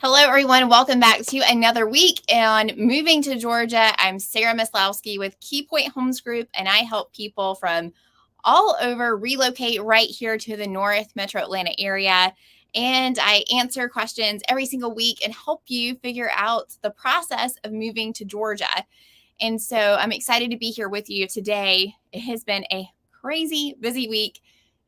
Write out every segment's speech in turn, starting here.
Hello, everyone. Welcome back to another week on Moving to Georgia. I'm Sarah Maslowski with KeyPoint Homes Group, and I help people from all over relocate right here to the North Metro Atlanta area. And I answer questions every single week and help you figure out the process of moving to Georgia. And so I'm excited to be here with you today. It has been a crazy busy week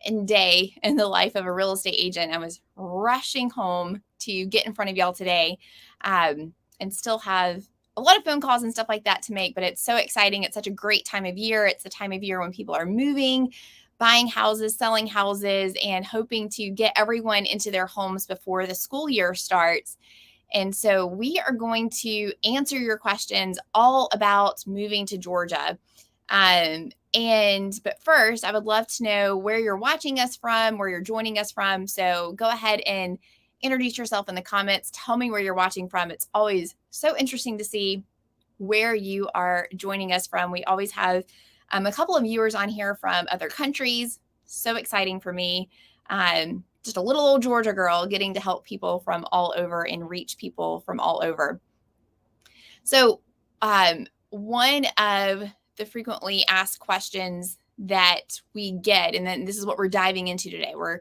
and day in the life of a real estate agent. I was rushing home to get in front of y'all today and still have a lot of phone calls and stuff like that to make, but it's so exciting. It's such a great time of year. It's the time of year when people are moving, buying houses, selling houses, and hoping to get everyone into their homes before the school year starts. And so we are going to answer your questions all about moving to Georgia. But first, I would love to know where you're watching us from, where you're joining us from. So go ahead and introduce yourself in the comments. Tell me where you're watching from. It's always so interesting to see where you are joining us from. We always have a couple of viewers on here from other countries. So exciting for me. Just a little old Georgia girl getting to help people from all over and reach people from all over. So one of the frequently asked questions that we get, and then this is what we're diving into today. We're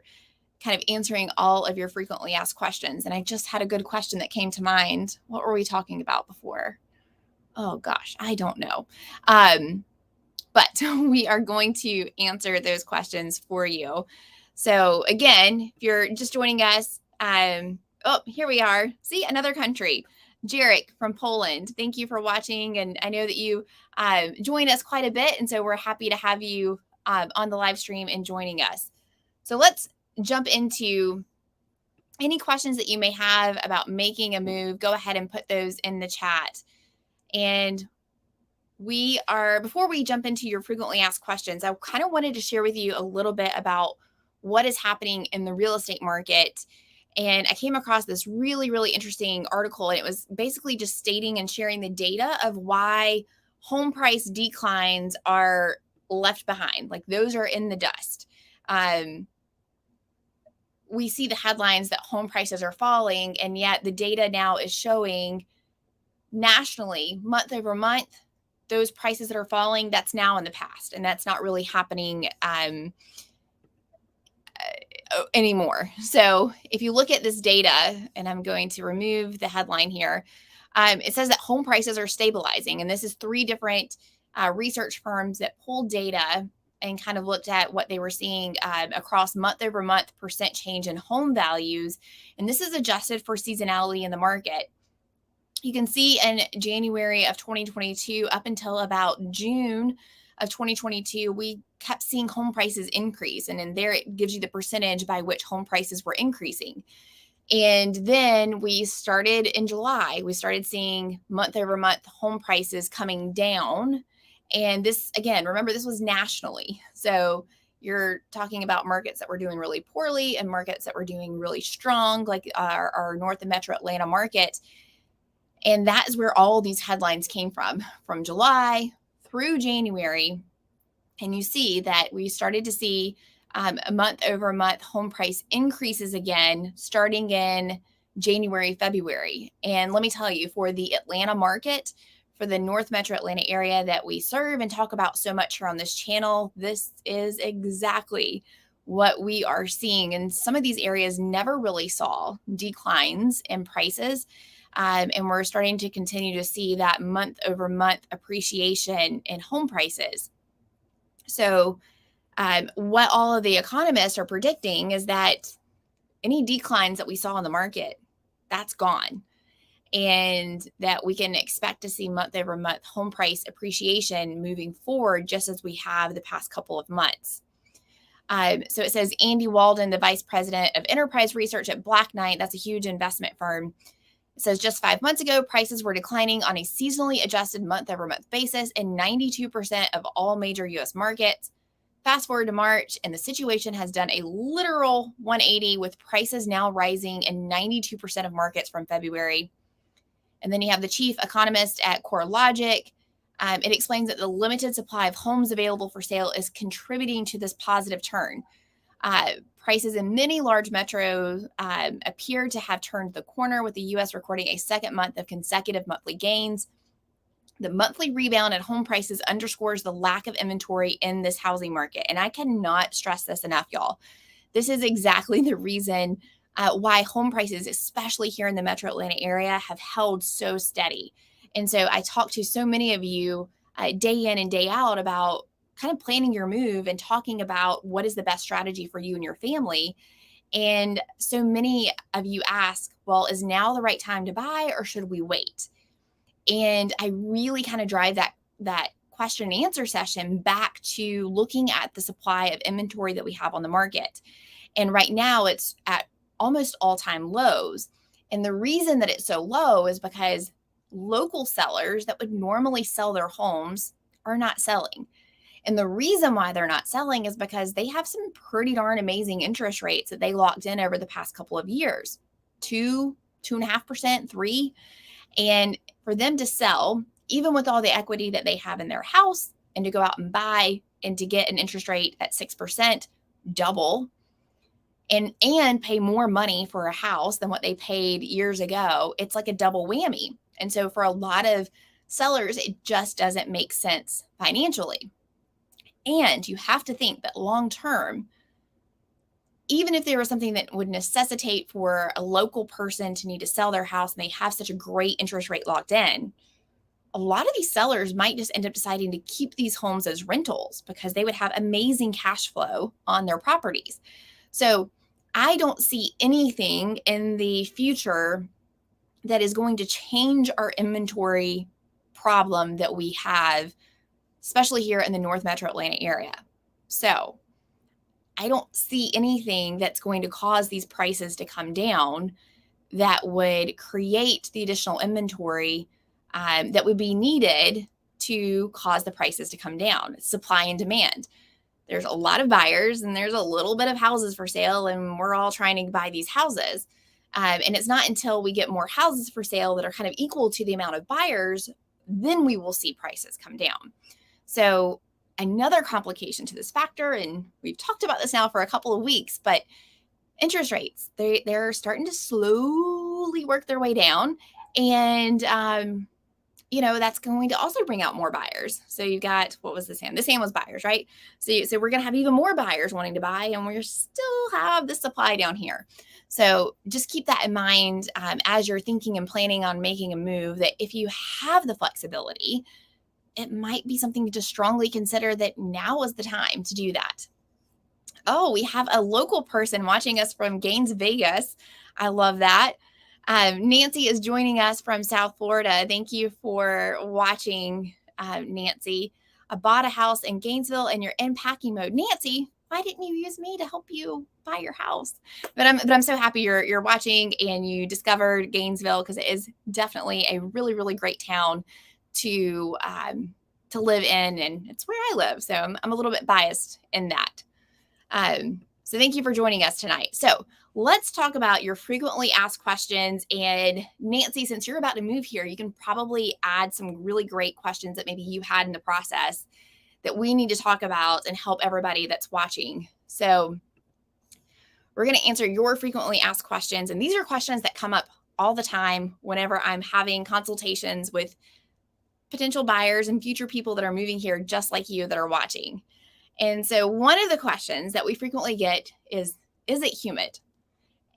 kind of answering all of your frequently asked questions. And I just had a good question that came to mind. What were we talking about before? Oh gosh, I don't know. But we are going to answer those questions for you. So again, if you're just joining us, here we are. See, another country. Jarek from Poland, thank you for watching. And I know that you join us quite a bit. And so we're happy to have you on the live stream and joining us. So let's jump into any questions that you may have about making a move. Go ahead and put those in the chat. And before we jump into your frequently asked questions, I kind of wanted to share with you a little bit about what is happening in the real estate market. And I came across this really, really interesting article, and it was basically just stating and sharing the data of why home price declines are left behind. Like those are in the dust. We see the headlines that home prices are falling, and yet the data now is showing nationally, month over month, those prices that are falling, that's now in the past, and that's not really happening anymore. So if you look at this data, and I'm going to remove the headline here, it says that home prices are stabilizing. And this is 3 different research firms that pulled data and kind of looked at what they were seeing across month over month percent change in home values. And this is adjusted for seasonality in the market. You can see in January of 2022 up until about June of 2022, we kept seeing home prices increase. And in there, it gives you the percentage by which home prices were increasing. And then we started in July, we started seeing month over month home prices coming down. And this, again, remember, this was nationally. So you're talking about markets that were doing really poorly and markets that were doing really strong, like our North and Metro Atlanta market. And that is where all these headlines came from July through January. And you see that we started to see a month over month home price increases again, starting in January, February. And let me tell you, for the Atlanta market, for the North Metro Atlanta area that we serve and talk about so much here on this channel, this is exactly what we are seeing. And some of these areas never really saw declines in prices. And we're starting to continue to see that month over month appreciation in home prices. So what all of the economists are predicting is that any declines that we saw in the market, that's gone. And that we can expect to see month over month home price appreciation moving forward, just as we have the past couple of months. So it says Andy Walden, the vice president of enterprise research at Black Knight, that's a huge investment firm. It says just 5 months ago, prices were declining on a seasonally adjusted month over month basis in 92% of all major U.S. markets. Fast forward to March, and the situation has done a literal 180, with prices now rising in 92% of markets from February. And then you have the chief economist at CoreLogic. It explains that the limited supply of homes available for sale is contributing to this positive turn. Prices in many large metros appear to have turned the corner, with the U.S. recording a second month of consecutive monthly gains. The monthly rebound in home prices underscores the lack of inventory in this housing market. And I cannot stress this enough, y'all. This is exactly the reason why home prices, especially here in the metro Atlanta area, have held so steady. And so I talk to so many of you day in and day out about kind of planning your move and talking about what is the best strategy for you and your family. And so many of you ask, well, is now the right time to buy, or should we wait? And I really kind of drive that question and answer session back to looking at the supply of inventory that we have on the market. And right now it's at almost all-time lows. And the reason that it's so low is because local sellers that would normally sell their homes are not selling. And the reason why they're not selling is because they have some pretty darn amazing interest rates that they locked in over the past couple of years, 2.5%, 3%. And for them to sell, even with all the equity that they have in their house, and to go out and buy and to get an interest rate at 6%, double, and pay more money for a house than what they paid years ago, it's like a double whammy. And so for a lot of sellers, it just doesn't make sense financially. And you have to think that long term, even if there was something that would necessitate for a local person to need to sell their house and they have such a great interest rate locked in, a lot of these sellers might just end up deciding to keep these homes as rentals because they would have amazing cash flow on their properties. So I don't see anything in the future that is going to change our inventory problem that we have, especially here in the North Metro Atlanta area. So I don't see anything that's going to cause these prices to come down that would create the additional inventory that would be needed to cause the prices to come down. Supply and demand. There's a lot of buyers and there's a little bit of houses for sale, and we're all trying to buy these houses. And it's not until we get more houses for sale that are kind of equal to the amount of buyers, then we will see prices come down. So another complication to this factor, and we've talked about this now for a couple of weeks, but interest rates, they're starting to slowly work their way down. And, that's going to also bring out more buyers. So you've got, what was this hand? This hand was buyers, right? So we're going to have even more buyers wanting to buy, and we still have the supply down here. So just keep that in mind as you're thinking and planning on making a move, that if you have the flexibility, it might be something to strongly consider that now is the time to do that. Oh, we have a local person watching us from Gaines, Vegas. I love that. Nancy is joining us from South Florida. Thank you for watching, Nancy. I bought a house in Gainesville and you're in packing mode. Nancy, why didn't you use me to help you buy your house? But I'm so happy you're watching and you discovered Gainesville, because it is definitely a really, really great town to live in, and it's where I live. So I'm a little bit biased in that. So thank you for joining us tonight. So let's talk about your frequently asked questions. And Nancy, since you're about to move here, you can probably add some really great questions that maybe you had in the process that we need to talk about and help everybody that's watching. So we're going to answer your frequently asked questions. And these are questions that come up all the time whenever I'm having consultations with potential buyers and future people that are moving here, just like you that are watching. And so one of the questions that we frequently get is it humid?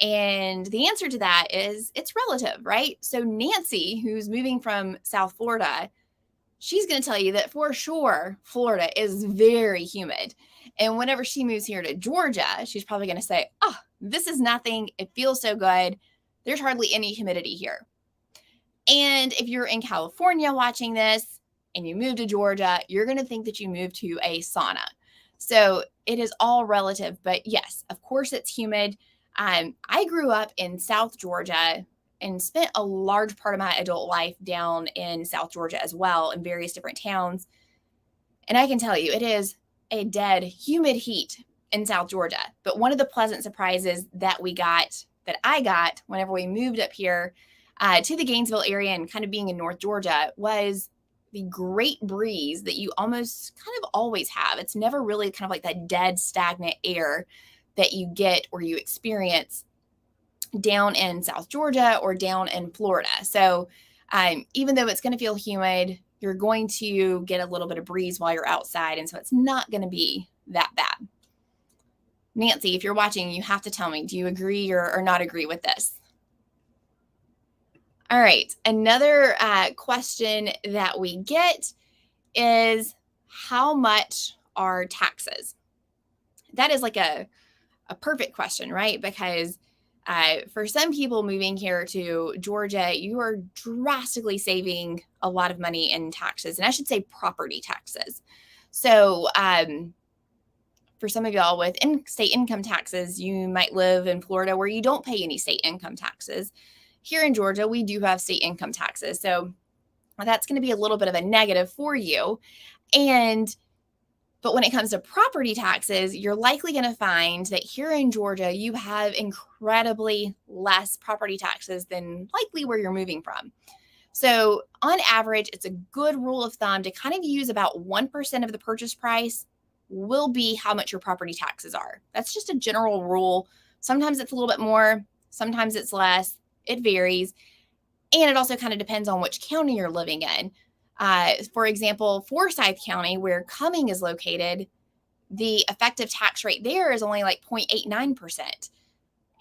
And the answer to that is it's relative, right? So Nancy, who's moving from South Florida, she's going to tell you that for sure, Florida is very humid. And whenever she moves here to Georgia, she's probably going to say, oh, this is nothing. It feels so good. There's hardly any humidity here. And if you're in California watching this and you move to Georgia, you're going to think that you moved to a sauna. So it is all relative. But yes, of course, it's humid. I grew up in South Georgia and spent a large part of my adult life down in South Georgia as well, in various different towns. And I can tell you, it is a dead, humid heat in South Georgia. But one of the pleasant surprises that I got whenever we moved up here to the Gainesville area and kind of being in North Georgia, was the great breeze that you almost kind of always have. It's never really kind of like that dead, stagnant air, that you get or you experience down in South Georgia or down in Florida. So even though it's going to feel humid, you're going to get a little bit of breeze while you're outside. And so it's not going to be that bad. Nancy, if you're watching, you have to tell me, do you agree or not agree with this? All right. Another question that we get is, how much are taxes? That is like a perfect question, right? Because for some people moving here to Georgia, you are drastically saving a lot of money in taxes, and I should say property taxes. So for some of y'all with state income taxes, you might live in Florida where you don't pay any state income taxes. Here in Georgia, we do have state income taxes. So that's going to be a little bit of a negative for you. But when it comes to property taxes, you're likely going to find that here in Georgia, you have incredibly less property taxes than likely where you're moving from. So on average, it's a good rule of thumb to kind of use about 1% of the purchase price will be how much your property taxes are. That's just a general rule. Sometimes it's a little bit more, sometimes it's less. It varies. And it also kind of depends on which county you're living in. For example, Forsyth County, where Cumming is located, the effective tax rate there is only like 0.89%.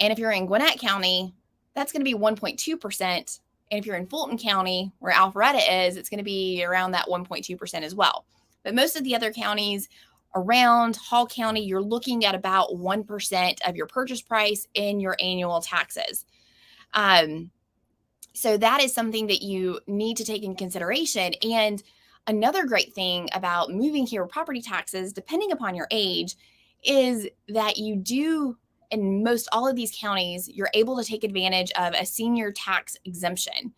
And if you're in Gwinnett County, that's going to be 1.2%. And if you're in Fulton County, where Alpharetta is, it's going to be around that 1.2% as well. But most of the other counties around Hall County, you're looking at about 1% of your purchase price in your annual taxes. So that is something that you need to take in consideration. And another great thing about moving here with property taxes, depending upon your age, is that you do, in most all of these counties, you're able to take advantage of a senior tax exemption.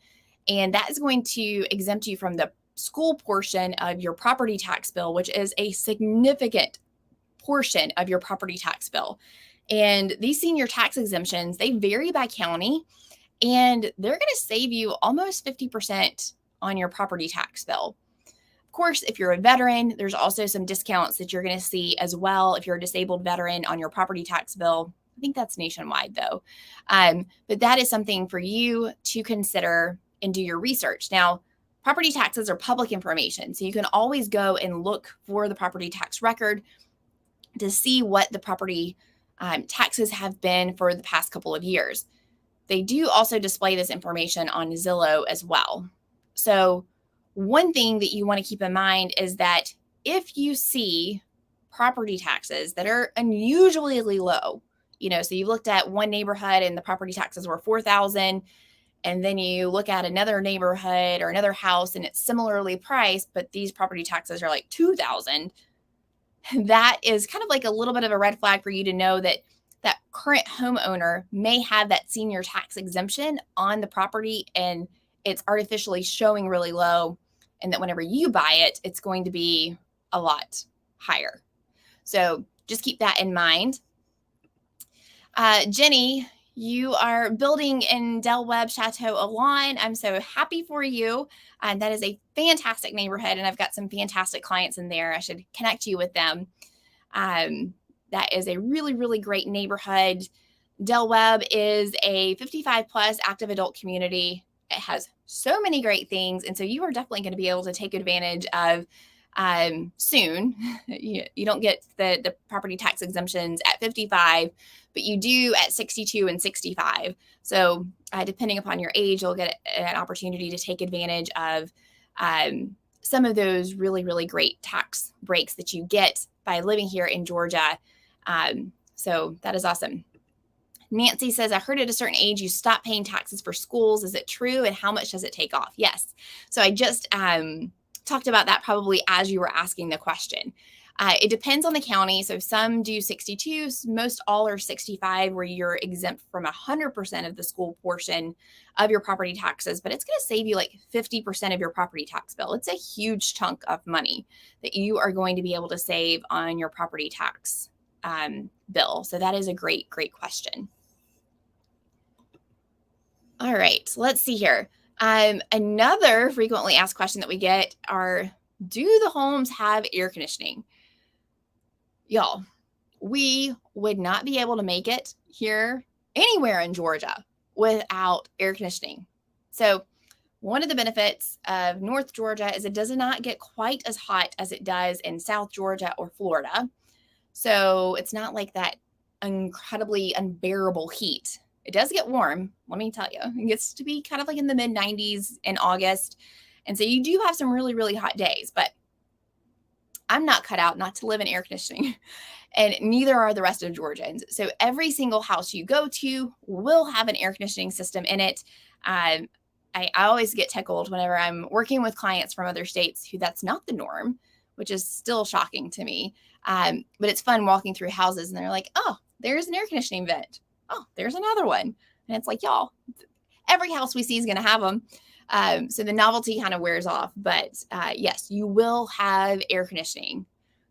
And that is going to exempt you from the school portion of your property tax bill, which is a significant portion of your property tax bill. And these senior tax exemptions, they vary by county. And they're going to save you almost 50% on your property tax bill. Of course, if you're a veteran, there's also some discounts that you're going to see as well if you're a disabled veteran on your property tax bill. I think that's nationwide, though. But that is something for you to consider and do your research. Now, property taxes are public information, so you can always go and look for the property tax record to see what the property taxes have been for the past couple of years. They do also display this information on Zillow as well. So one thing that you want to keep in mind is that if you see property taxes that are unusually low, so you looked at one neighborhood and the property taxes were $4,000, and then you look at another neighborhood or another house and it's similarly priced, but these property taxes are like $2,000, that is kind of like a little bit of a red flag for you to know that that current homeowner may have that senior tax exemption on the property and it's artificially showing really low, and that whenever you buy it, it's going to be a lot higher. So just keep that in mind. Jenny, you are building in Del Webb Chateau Alon. I'm so happy for you. That is a fantastic neighborhood, and I've got some fantastic clients in there. I should connect you with them. That is a really, really great neighborhood. Del Webb is a 55 plus active adult community. It has so many great things. And so you are definitely going to be able to take advantage of soon. You don't get the property tax exemptions at 55, but you do at 62 and 65. So depending upon your age, you'll get an opportunity to take advantage of some of those really, really great tax breaks that you get by living here in Georgia. So that is awesome. Nancy says, I heard at a certain age you stop paying taxes for schools. Is it true? And how much does it take off? Yes. So I just talked about that probably as you were asking the question. It depends on the county. So some do 62, most all are 65, where you're exempt from 100% of the school portion of your property taxes, but it's going to save you like 50% of your property tax bill. It's a huge chunk of money that you are going to be able to save on your property tax bill. So that is a great, great question. All right, so let's see here. Another frequently asked question that we get are, do the homes have air conditioning? Y'all, we would not be able to make it here anywhere in Georgia without air conditioning. So one of the benefits of North Georgia is it does not get quite as hot as it does in South Georgia or Florida. So it's not like that incredibly unbearable heat. It does get warm, let me tell you. It gets to be kind of like in the mid 90s in August. And so you do have some really, really hot days, but I'm not cut out not to live in air conditioning. And neither are the rest of Georgians. So every single house you go to will have an air conditioning system in it. I always get tickled whenever I'm working with clients from other states who that's not the norm, which is still shocking to me. But it's fun walking through houses and they're like, oh, there's an air conditioning vent. Oh, there's another one. And it's like, y'all, every house we see is going to have them. So the novelty kind of wears off. But yes, you will have air conditioning.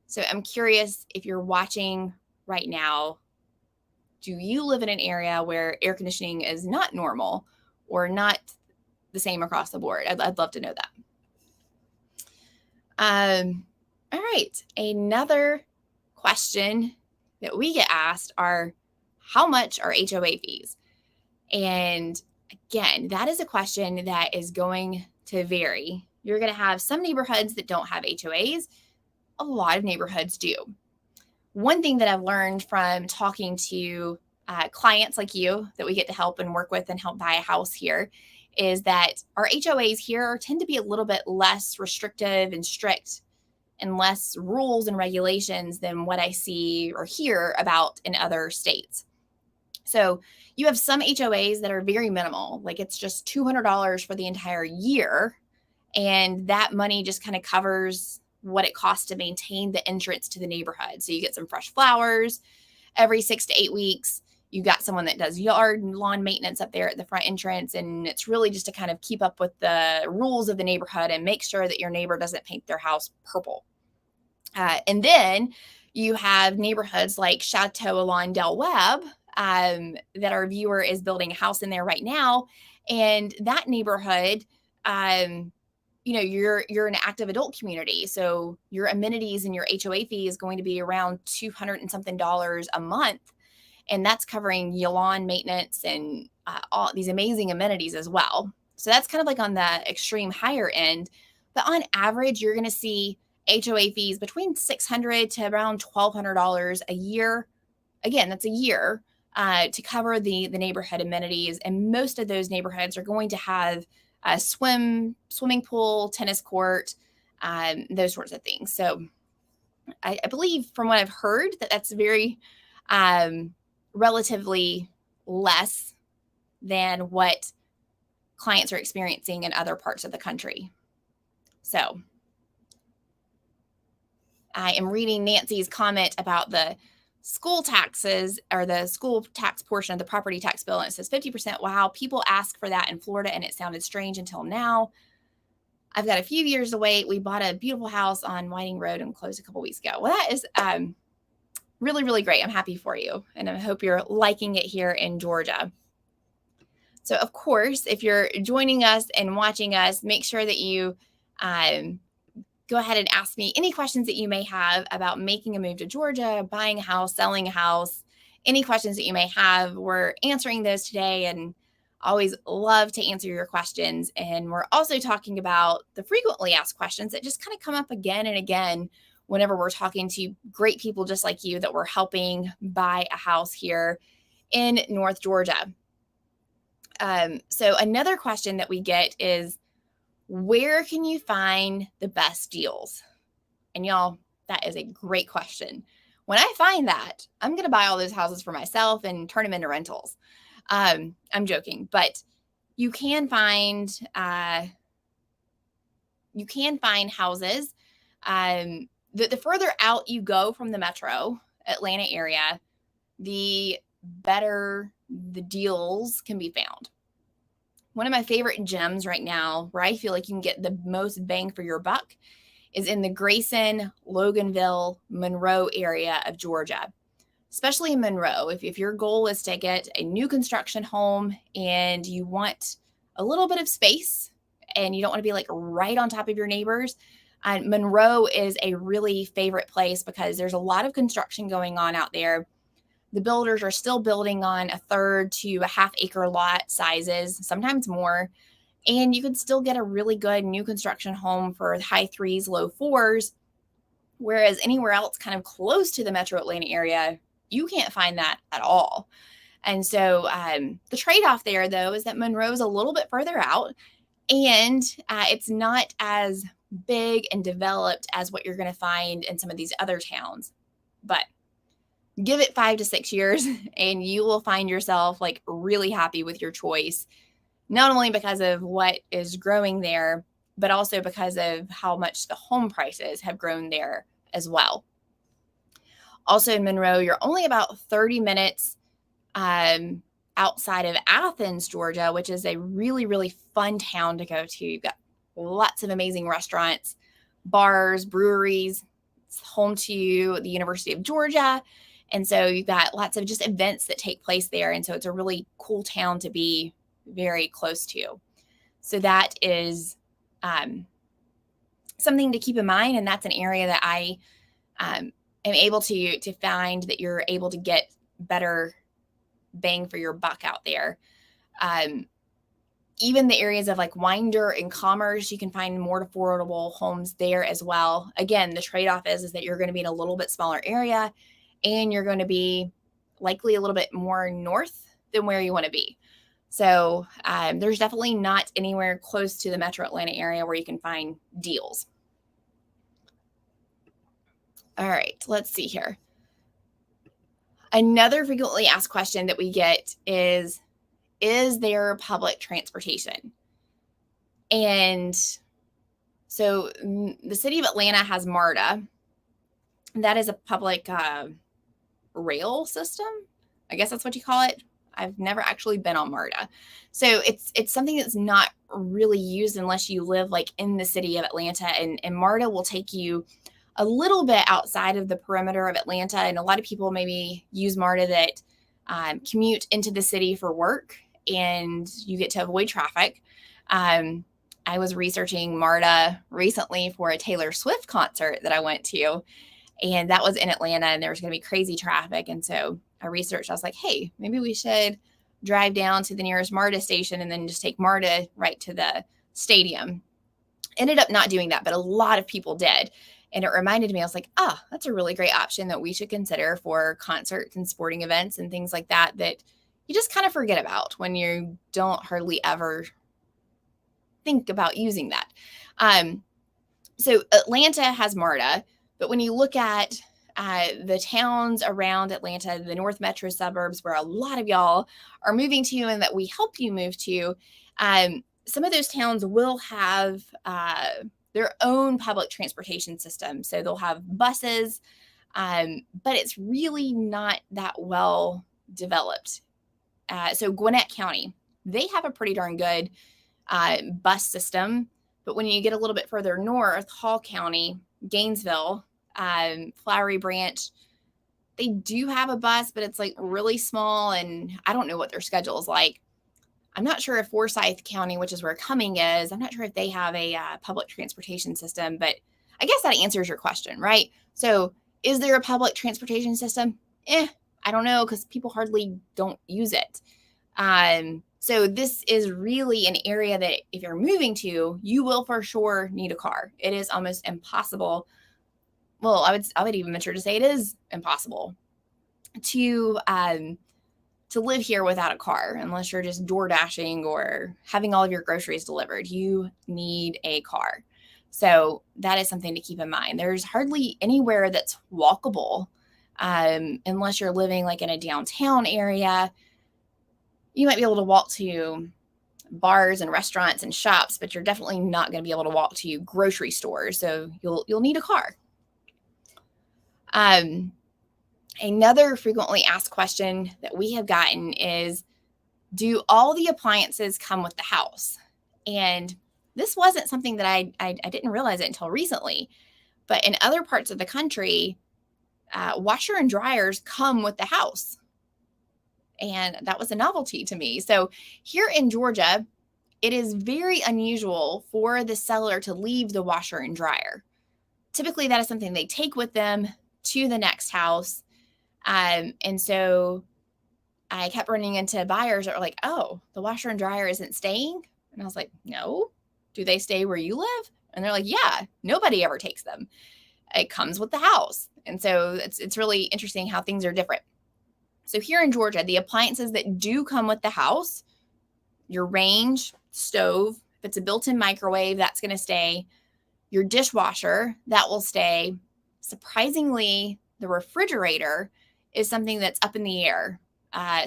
So I'm curious if you're watching right now, do you live in an area where air conditioning is not normal or not the same across the board? I'd love to know that. All right. Another question that we get asked are, how much are HOA fees? And again, that is a question that is going to vary. You're going to have some neighborhoods that don't have HOAs. A lot of neighborhoods do. One thing that I've learned from talking to clients like you that we get to help and work with and help buy a house here is that our HOAs here tend to be a little bit less restrictive and strict and less rules and regulations than what I see or hear about in other states. So you have some HOAs that are very minimal, like it's just $200 for the entire year. And that money just kind of covers what it costs to maintain the entrance to the neighborhood. So you get some fresh flowers every 6 to 8 weeks. You got someone that does yard and lawn maintenance up there at the front entrance. And it's really just to kind of keep up with the rules of the neighborhood and make sure that your neighbor doesn't paint their house purple. And then you have neighborhoods like Chateau Alon Del Webb that our viewer is building a house in there right now. And that neighborhood, you're an active adult community. So your amenities and your HOA fee is going to be around $200 and something a month. And that's covering lawn maintenance and all these amazing amenities as well. So that's kind of like on the extreme higher end. But on average, you're going to see HOA fees between $600 to around $1,200 a year. Again, that's a year to cover the neighborhood amenities. And most of those neighborhoods are going to have a swimming pool, tennis court, those sorts of things. So I believe from what I've heard that's very relatively less than what clients are experiencing in other parts of the country. So I am reading Nancy's comment about the school taxes or the school tax portion of the property tax bill. And it says 50%. Wow. People ask for that in Florida and it sounded strange until now. I've got a few years to wait. We bought a beautiful house on Whiting Road and closed a couple weeks ago. Well, that is really, really great. I'm happy for you. And I hope you're liking it here in Georgia. So of course, if you're joining us and watching us, make sure that you go ahead and ask me any questions that you may have about making a move to Georgia, buying a house, selling a house, any questions that you may have. We're answering those today and always love to answer your questions. And we're also talking about the frequently asked questions that just kind of come up again and again whenever we're talking to great people just like you that we're helping buy a house here in North Georgia. So another question that we get is, where can you find the best deals? And y'all, that is a great question. When I find that, I'm going to buy all those houses for myself and turn them into rentals. I'm joking, but you can find houses. The further out you go from the metro Atlanta area, the better the deals can be found. One of my favorite gems right now, where I feel like you can get the most bang for your buck, is in the Grayson, Loganville, Monroe area of Georgia, especially in Monroe. If your goal is to get a new construction home and you want a little bit of space and you don't want to be like right on top of your neighbors, Monroe is a really favorite place because there's a lot of construction going on out there. The builders are still building on a third to a half acre lot sizes, sometimes more. And you can still get a really good new construction home for high threes, low fours. Whereas anywhere else, kind of close to the metro Atlanta area, you can't find that at all. And so the trade off there, though, is that Monroe's a little bit further out and it's not as big and developed as what you're going to find in some of these other towns. But give it 5 to 6 years and you will find yourself like really happy with your choice, not only because of what is growing there, but also because of how much the home prices have grown there as well. Also in Monroe, you're only about 30 minutes outside of Athens, Georgia, which is a really, really fun town to go to. You've got lots of amazing restaurants, bars, breweries. It's home to the University of Georgia. And so you've got lots of just events that take place there. And so it's a really cool town to be very close to. So that is something to keep in mind. And that's an area that I am able to find that you're able to get better bang for your buck out there. Even the areas of like Winder and Commerce, you can find more affordable homes there as well. Again, the trade-off is that you're going to be in a little bit smaller area and you're going to be likely a little bit more north than where you want to be. So there's definitely not anywhere close to the metro Atlanta area where you can find deals. All right, let's see here. Another frequently asked question that we get is there public transportation? And so the city of Atlanta has MARTA. That is a public rail system. I guess that's what you call it. I've never actually been on MARTA. So it's something that's not really used unless you live like in the city of Atlanta. And MARTA will take you a little bit outside of the perimeter of Atlanta. And a lot of people maybe use MARTA that commute into the city for work and you get to avoid traffic. I was researching MARTA recently for a Taylor Swift concert that I went to, and that was in Atlanta and there was going to be crazy traffic. And so I researched, I was like, hey, maybe we should drive down to the nearest MARTA station and then just take MARTA right to the stadium. Ended up not doing that, but a lot of people did. And it reminded me, I was like, that's a really great option that we should consider for concerts and sporting events and things like that, that you just kind of forget about when you don't hardly ever think about using that. So Atlanta has MARTA, but when you look at the towns around Atlanta, the North Metro suburbs where a lot of y'all are moving to and that we help you move to, some of those towns will have their own public transportation system. So they'll have buses, but it's really not that well developed. So Gwinnett County, they have a pretty darn good bus system. But when you get a little bit further north, Hall County, Gainesville, Flowery Branch, they do have a bus, but it's like really small. And I don't know what their schedule is like. I'm not sure if Forsyth County, which is where Cumming is, I'm not sure if they have a public transportation system, but I guess that answers your question, right? So is there a public transportation system? I don't know, because people hardly don't use it. So this is really an area that if you're moving to, you will for sure need a car. It is almost impossible. Well, I would even venture to say it is impossible to live here without a car, unless you're just door dashing or having all of your groceries delivered. You need a car. So that is something to keep in mind. There's hardly anywhere that's walkable, unless you're living like in a downtown area. You might be able to walk to bars and restaurants and shops, but you're definitely not going to be able to walk to grocery stores. So you'll need a car. Another frequently asked question that we have gotten is, do all the appliances come with the house? And this wasn't something that I didn't realize it until recently, but in other parts of the country, washer and dryers come with the house. And that was a novelty to me. So here in Georgia, it is very unusual for the seller to leave the washer and dryer. typically that is something they take with them to the next house. And so I kept running into buyers that were like, oh, the washer and dryer isn't staying. And I was like, no. Do they stay where you live? And they're like, yeah, nobody ever takes them. It comes with the house. And so it's really interesting how things are different. So here in Georgia, the appliances that do come with the house, your range, stove, if it's a built-in microwave, that's going to stay. Your dishwasher, that will stay. Surprisingly, the refrigerator is something that's up in the air.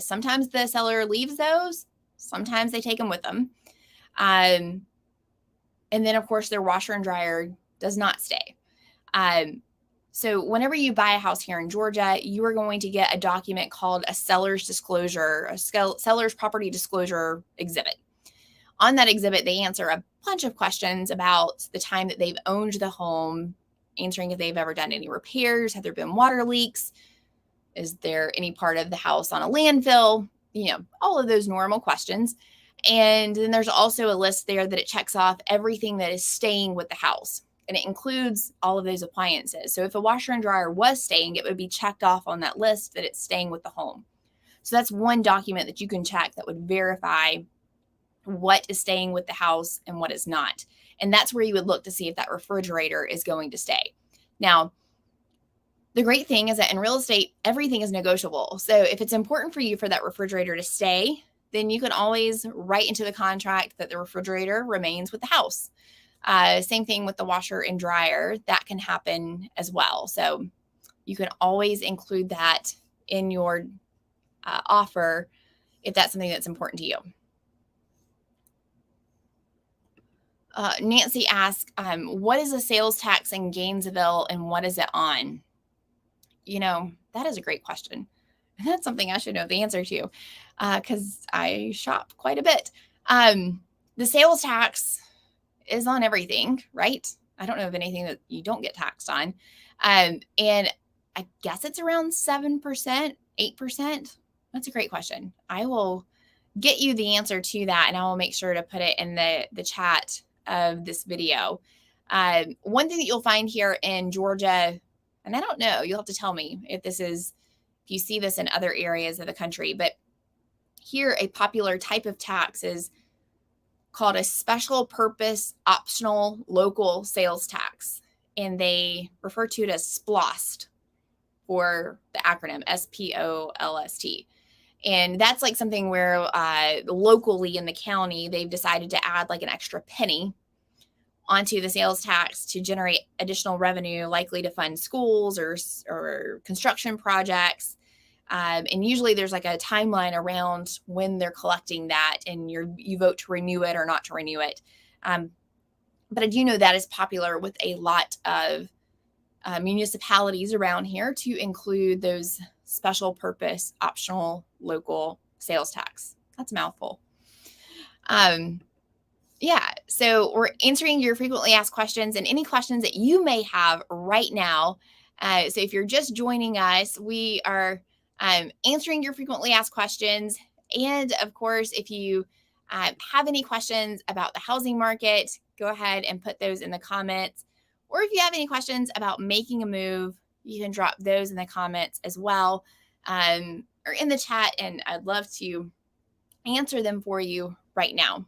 Sometimes the seller leaves those. Sometimes they take them with them. And then, of course, their washer and dryer does not stay. So whenever you buy a house here in Georgia, you are going to get a document called a seller's disclosure, a seller's property disclosure exhibit. On that exhibit, they answer a bunch of questions about the time that they've owned the home, answering if they've ever done any repairs, have there been water leaks, is there any part of the house on a landfill, all of those normal questions. And then there's also a list there that it checks off everything that is staying with the house. And it includes all of those appliances. So if a washer and dryer was staying, it would be checked off on that list that it's staying with the home. So that's one document that you can check that would verify what is staying with the house and what is not. And that's where you would look to see if that refrigerator is going to stay. Now, the great thing is that in real estate, everything is negotiable. So if it's important for you for that refrigerator to stay, then you can always write into the contract that the refrigerator remains with the house. Same thing with the washer and dryer. That can happen as well. So you can always include that in your offer if that's something that's important to you. Nancy asked, what is a sales tax in Gainesville and what is it on? That is a great question. And that's something I should know the answer to because I shop quite a bit. The sales tax is on everything, right? I don't know of anything that you don't get taxed on. And I guess it's around 7%, 8%. That's a great question. I will get you the answer to that and I will make sure to put it in the chat of this video. One thing that you'll find here in Georgia, and I don't know, you'll have to tell me if you see this in other areas of the country, but here a popular type of tax is called a special purpose optional local sales tax. And they refer to it as SPLOST for the acronym SPOLST. And that's like something where locally in the county, they've decided to add like an extra penny onto the sales tax to generate additional revenue, likely to fund schools or construction projects. And usually there's like a timeline around when they're collecting that and you vote to renew it or not to renew it. But I do know that is popular with a lot of municipalities around here to include those special purpose optional local sales tax. That's a mouthful. Yeah, so we're answering your frequently asked questions and any questions that you may have right now. So if you're just joining us, we are answering your frequently asked questions. And of course, if you have any questions about the housing market, go ahead and put those in the comments. Or if you have any questions about making a move, you can drop those in the comments as well or in the chat. And I'd love to answer them for you right now.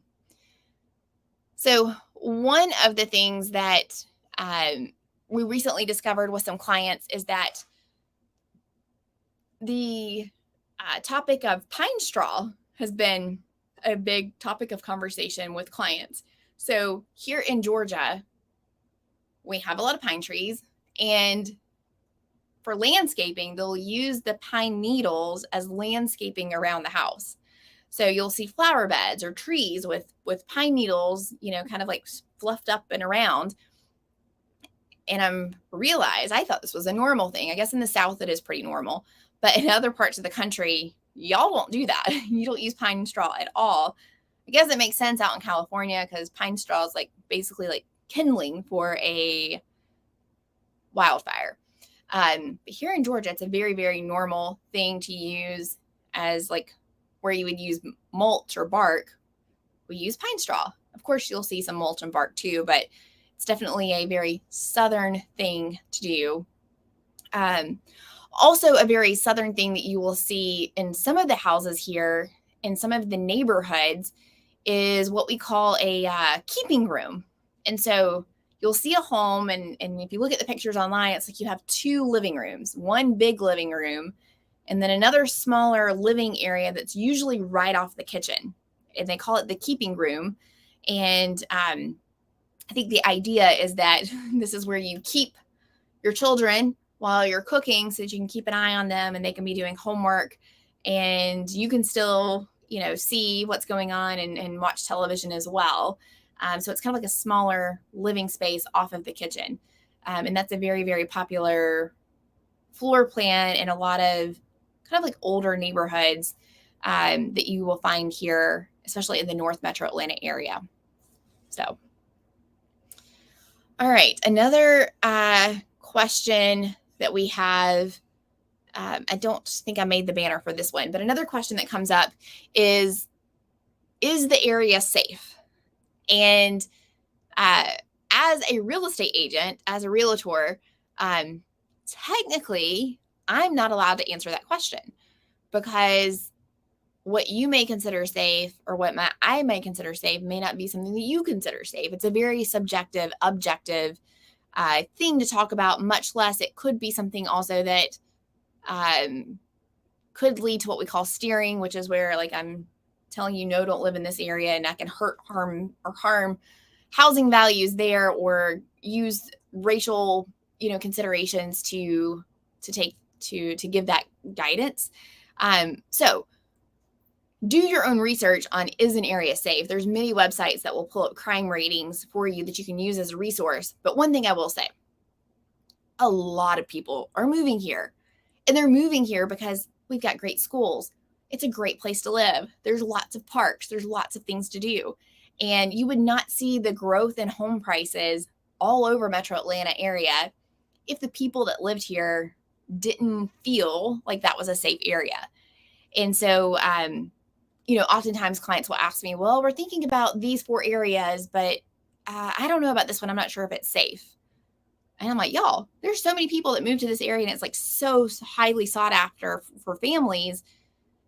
So one of the things that we recently discovered with some clients is that the topic of pine straw has been a big topic of conversation with clients. So here in Georgia, we have a lot of pine trees, and for landscaping, they'll use the pine needles as landscaping around the house. So you'll see flower beds or trees with pine needles, kind of like fluffed up and around. And I thought this was a normal thing. I guess in the South it is pretty normal, but in other parts of the country, y'all won't do that. You don't use pine straw at all. I guess it makes sense out in California because pine straw is like basically like kindling for a wildfire. But here in Georgia, it's a very, very normal thing to use as like where you would use mulch or bark. We use pine straw. Of course, you'll see some mulch and bark too, but It's definitely a very Southern thing to do. Also, a very Southern thing that you will see in some of the houses here, in some of the neighborhoods, is what we call a keeping room. And so you'll see a home, and if you look at the pictures online, it's like you have two living rooms, one big living room, and then another smaller living area that's usually right off the kitchen. And they call it the keeping room. And I think the idea is that this is where you keep your children while you're cooking so that you can keep an eye on them and they can be doing homework and you can still, see what's going on and watch television as well. So it's kind of like a smaller living space off of the kitchen. And that's a very, very popular floor plan in a lot of kind of like older neighborhoods that you will find here, especially in the North Metro Atlanta area. So, all right, another question that we have, I don't think I made the banner for this one, but another question that comes up is the area safe? And as a real estate agent, as a realtor, technically, I'm not allowed to answer that question because what you may consider safe or what I may consider safe may not be something that you consider safe. It's a very subjective, objective thing to talk about, much less it could be something also that could lead to what we call steering, which is where like I'm telling you, no, don't live in this area and I can harm housing values there or use racial, considerations to give that guidance. So do your own research on is an area safe. There's many websites that will pull up crime ratings for you that you can use as a resource. But one thing I will say, a lot of people are moving here. And they're moving here because we've got great schools. It's a great place to live. There's lots of parks. There's lots of things to do. And you would not see the growth in home prices all over Metro Atlanta area if the people that lived here didn't feel like that was a safe area. And so, oftentimes clients will ask me, well, we're thinking about these 4 areas, but I don't know about this one. I'm not sure if it's safe. And I'm like, y'all, there's so many people that move to this area and it's like so highly sought after for families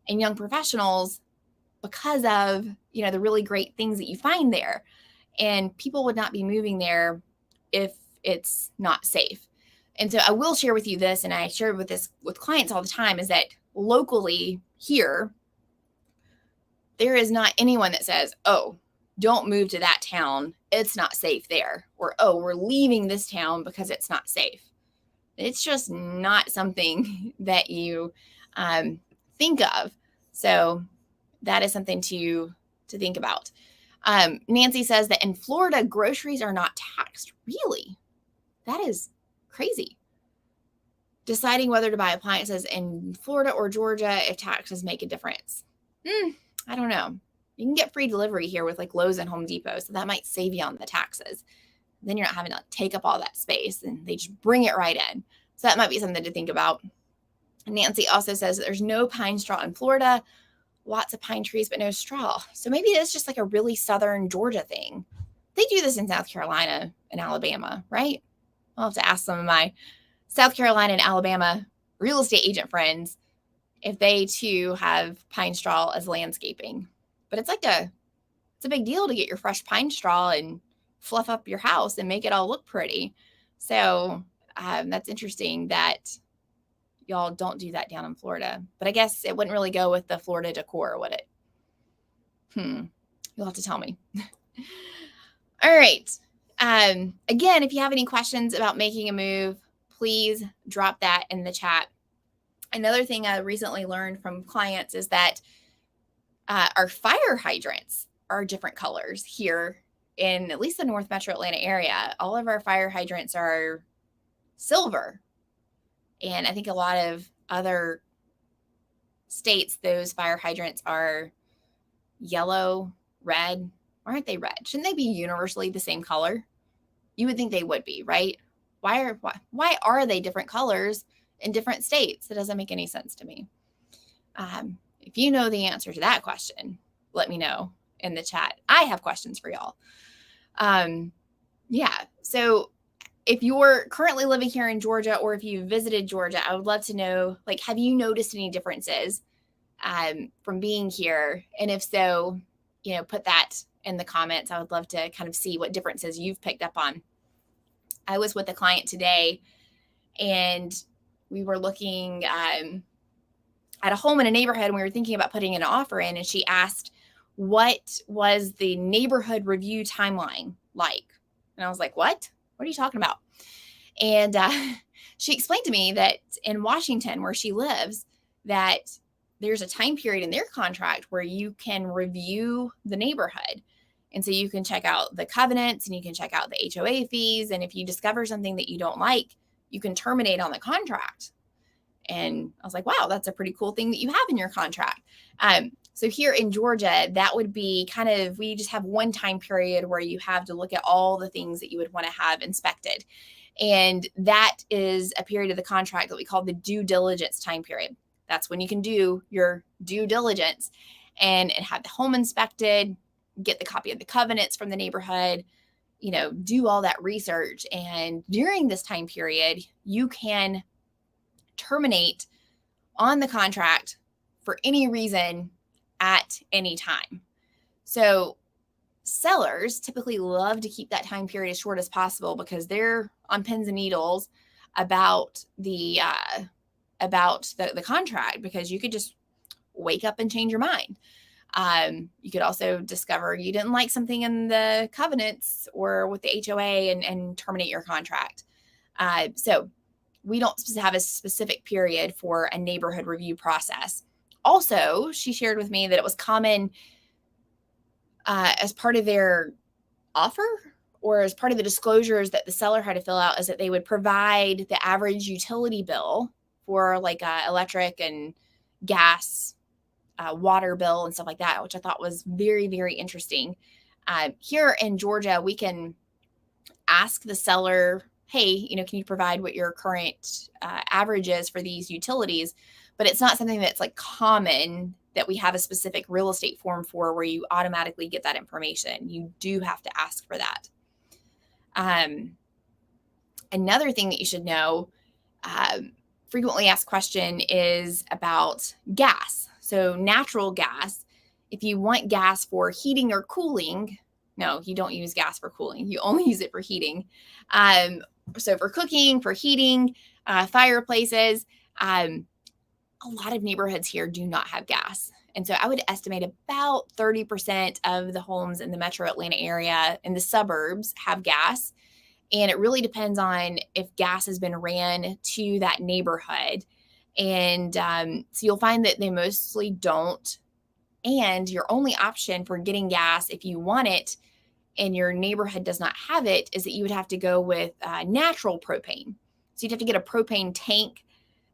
and young professionals because of, the really great things that you find there. And people would not be moving there if it's not safe. And so I will share with you this, and I share with clients all the time, is that locally here, there is not anyone that says, oh, don't move to that town. It's not safe there. Or, oh, we're leaving this town because it's not safe. It's just not something that you think of. So that is something to think about. Nancy says that in Florida, groceries are not taxed. Really? That is crazy. Deciding whether to buy appliances in Florida or Georgia if taxes make a difference. I don't know. You can get free delivery here with like Lowe's and Home Depot, so that might save you on the taxes. Then you're not having to take up all that space and they just bring it right in. So that might be something to think about. Nancy also says that there's no pine straw in Florida, lots of pine trees, but no straw. So maybe it's just like a really Southern Georgia thing. They do this in South Carolina and Alabama, right? I'll have to ask some of my South Carolina and Alabama real estate agent friends if they too have pine straw as landscaping. But it's a big deal to get your fresh pine straw and fluff up your house and make it all look pretty. So that's interesting that y'all don't do that down in Florida. But I guess it wouldn't really go with the Florida decor, would it? You'll have to tell me. All right. Again, if you have any questions about making a move, please drop that in the chat. Another thing I recently learned from clients is that our fire hydrants are different colors here in at least the North Metro Atlanta area. All of our fire hydrants are silver. And I think a lot of other states, those fire hydrants are yellow, red. Why aren't they red? Shouldn't they be universally the same color? You would think they would be, right? Why are they different colors in different states? It doesn't make any sense to me. If you know the answer to that question, let me know in the chat. I have questions for y'all. Yeah. So if you're currently living here in Georgia or if you visited Georgia, I would love to know, like, have you noticed any differences from being here? And if so, put that in the comments. I would love to kind of see what differences you've picked up on. I was with a client today and we were looking at a home in a neighborhood and we were thinking about putting an offer in, and she asked, what was the neighborhood review timeline like? And I was like, what are you talking about? And she explained to me that in Washington, where she lives, that there's a time period in their contract where you can review the neighborhood. And so you can check out the covenants and you can check out the HOA fees. And if you discover something that you don't like, you can terminate on the contract. And I was like, wow, that's a pretty cool thing that you have in your contract. So here in Georgia, that would be we just have one time period where you have to look at all the things that you would want to have inspected. And that is a period of the contract that we call the due diligence time period. That's when you can do your due diligence and have the home inspected, get the copy of the covenants from the neighborhood, do all that research. And during this time period, you can terminate on the contract for any reason at any time. So sellers typically love to keep that time period as short as possible because they're on pins and needles about the contract, because you could just wake up and change your mind. You could also discover you didn't like something in the covenants or with the HOA and terminate your contract. So we don't have a specific period for a neighborhood review process. Also, she shared with me that it was common as part of their offer or as part of the disclosures that the seller had to fill out, is that they would provide the average utility bill for like electric and gas, water bill and stuff like that, which I thought was very, very interesting. Here in Georgia, we can ask the seller, hey, can you provide what your current average is for these utilities? But it's not something that's like common that we have a specific real estate form for where you automatically get that information. You do have to ask for that. Another thing that you should know, frequently asked question is about gas. So natural gas, if you want gas for heating or cooling, no, you don't use gas for cooling. You only use it for heating. So for cooking, for heating, fireplaces, a lot of neighborhoods here do not have gas. And so I would estimate about 30% of the homes in the metro Atlanta area in the suburbs have gas. And it really depends on if gas has been ran to that neighborhood. And so you'll find that they mostly don't. And your only option for getting gas, if you want it and your neighborhood does not have it, is that you would have to go with natural propane. So you'd have to get a propane tank,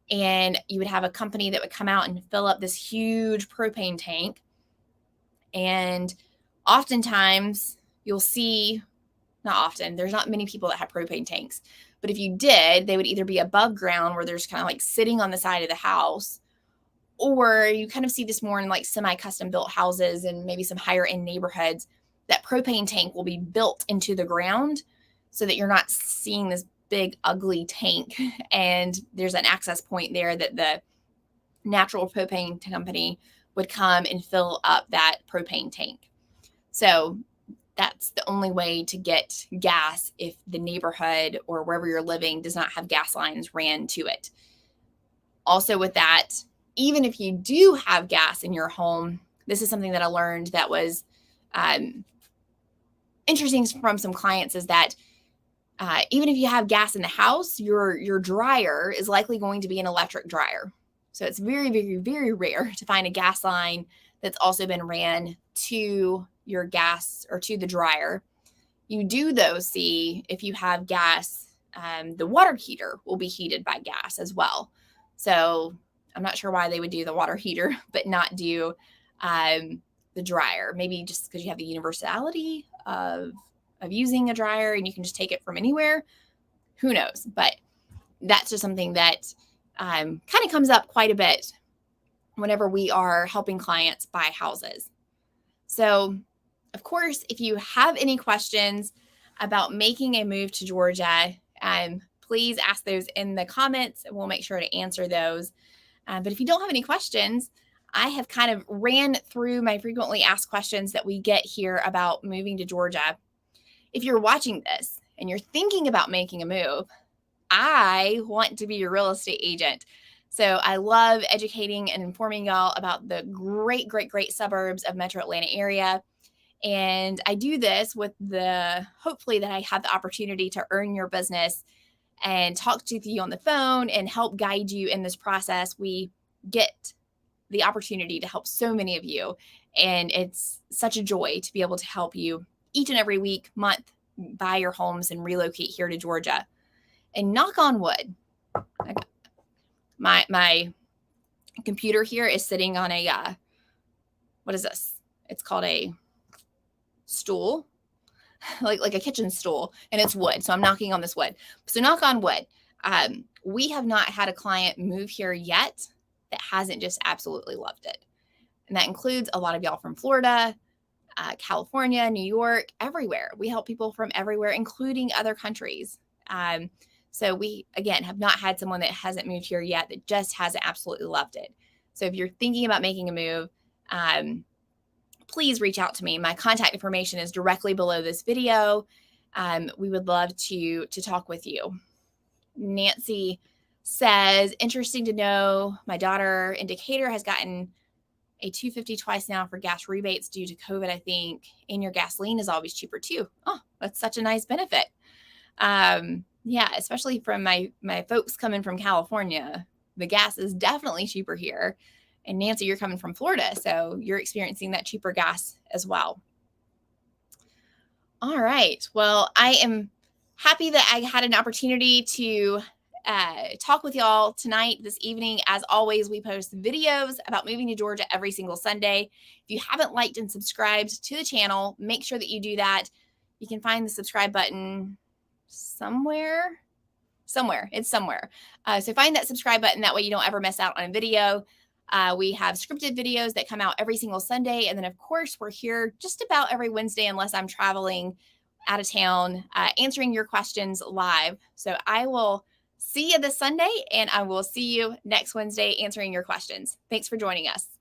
and you would have a company that would come out and fill up this huge propane tank. And oftentimes you'll see, not often, there's not many people that have propane tanks, but if you did, they would either be above ground where there's kind of like sitting on the side of the house, or you kind of see this more in like semi-custom built houses and maybe some higher end neighborhoods. That propane tank will be built into the ground so that you're not seeing this big ugly tank, and there's an access point there that the natural propane company would come and fill up that propane tank. So that's the only way to get gas if the neighborhood or wherever you're living does not have gas lines ran to it. Also with that, even if you do have gas in your home, this is something that I learned that was interesting from some clients, is that even if you have gas in the house, your dryer is likely going to be an electric dryer. So it's very, very, very rare to find a gas line that's also been ran to your gas or to the dryer. You do, though, see if you have gas, the water heater will be heated by gas as well. So I'm not sure why they would do the water heater, but not do the dryer. Maybe just because you have the universality of using a dryer and you can just take it from anywhere. Who knows? But that's just something that kind of comes up quite a bit whenever we are helping clients buy houses. So, of course, if you have any questions, about making a move to Georgia, please ask those in the comments. We'll make sure to answer those. But if you don't have any questions, I have kind of ran through my frequently asked questions that we get here about moving to Georgia. If you're watching this and you're thinking about making a move, I want to be your real estate agent. So I love educating and informing y'all about the great, great, great suburbs of Metro Atlanta area. And I do this with the hopefully that I have the opportunity to earn your business and talk to you on the phone and help guide you in this process. We get the opportunity to help so many of you. And it's such a joy to be able to help you each and every week, month, buy your homes and relocate here to Georgia. And knock on wood, my computer here is sitting on a, what is this? It's called a stool, like a kitchen stool, and it's wood. So I'm knocking on this wood. So knock on wood. We have not had a client move here yet that hasn't just absolutely loved it. And that includes a lot of y'all from Florida, California, New York, everywhere. We help people from everywhere, including other countries. So we, again, have not had someone that hasn't moved here yet that just hasn't absolutely loved it. So if you're thinking about making a move, please reach out to me. My contact information is directly below this video. We would love to talk with you. Nancy says, interesting to know, my daughter in Decatur has gotten a $2.50 twice now for gas rebates due to COVID, I think, and your gasoline is always cheaper too. Oh, that's such a nice benefit. Yeah, especially from my folks coming from California, the gas is definitely cheaper here. And Nancy, you're coming from Florida, so you're experiencing that cheaper gas as well. All right. Well, I am happy that I had an opportunity to talk with y'all tonight, this evening. As always, we post videos about moving to Georgia every single Sunday. If you haven't liked and subscribed to the channel, make sure that you do that. You can find the subscribe button somewhere. It's somewhere. So find that subscribe button. That way you don't ever miss out on a video. We have scripted videos that come out every single Sunday. And then, of course, we're here just about every Wednesday, unless I'm traveling out of town, answering your questions live. So I will see you this Sunday, and I will see you next Wednesday answering your questions. Thanks for joining us.